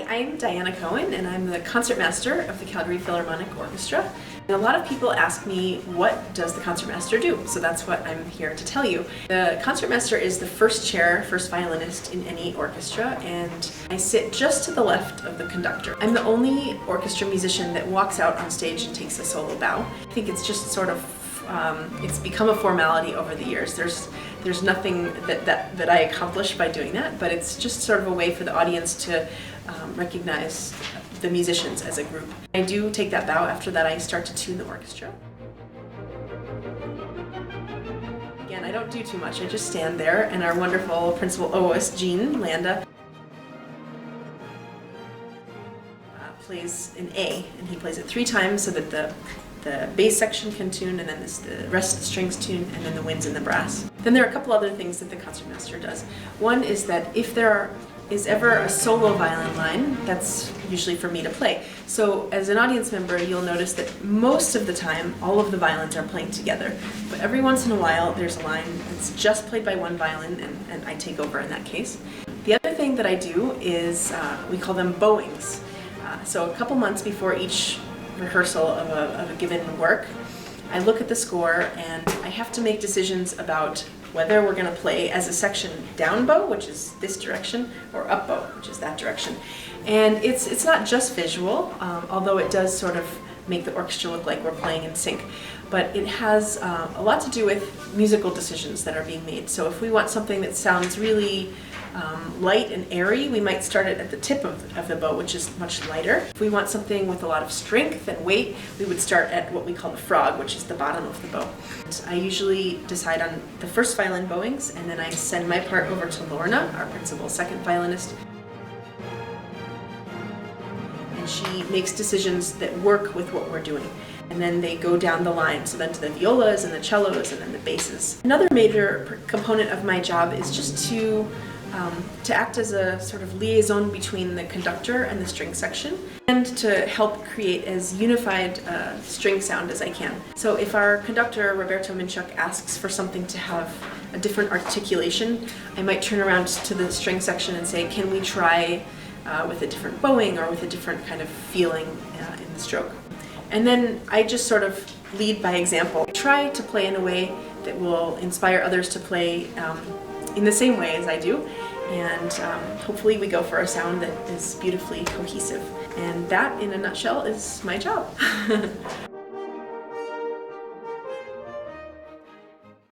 Hi, I'm Diana Cohen, and I'm the Concertmaster of the Calgary Philharmonic Orchestra. And a lot of people ask me, what does the Concertmaster do? So that's what I'm here to tell you. The Concertmaster is the first chair, first violinist in any orchestra, and I sit just to the left of the conductor. I'm the only orchestra musician that walks out on stage and takes a solo bow. I think it's just sort of it's become a formality over the years. There's nothing that I accomplish by doing that, but it's just sort of a way for the audience to recognize the musicians as a group. I do take that bow. After that, I start to tune the orchestra. Again, I don't do too much. I just stand there, and our wonderful principal oboist, Jean Landa, plays an A, and he plays it 3 times so that the bass section can tune, and then the rest of the strings tune, and then the winds and the brass. Then there are a couple other things that the concertmaster does. One is that if there is ever a solo violin line, that's usually for me to play. So as an audience member, you'll notice that most of the time, all of the violins are playing together. But every once in a while, there's a line that's just played by one violin, and I take over in that case. The other thing that I do is, we call them bowings. So a couple months before each rehearsal of a given work, I look at the score and I have to make decisions about whether we're going to play as a section down bow, which is this direction, or up bow, which is that direction. And it's not just visual, although it does sort of make the orchestra look like we're playing in sync, but it has a lot to do with musical decisions that are being made. So if we want something that sounds really light and airy, we might start it at the tip of the bow, which is much lighter. If we want something with a lot of strength and weight, we would start at what we call the frog, which is the bottom of the bow. And I usually decide on the first violin bowings, and then I send my part over to Lorna, our principal second violinist, and she makes decisions that work with what we're doing. And then they go down the line, so then to the violas and the cellos and then the basses. Another major component of my job is just to act as a sort of liaison between the conductor and the string section, and to help create as unified string sound as I can. So if our conductor, Roberto Minchuk, asks for something to have a different articulation, I might turn around to the string section and say, can we try with a different bowing or with a different kind of feeling in the stroke? And then I just sort of lead by example. I try to play in a way that will inspire others to play in the same way as I do, and hopefully we go for a sound that is beautifully cohesive. And that, in a nutshell, is my job.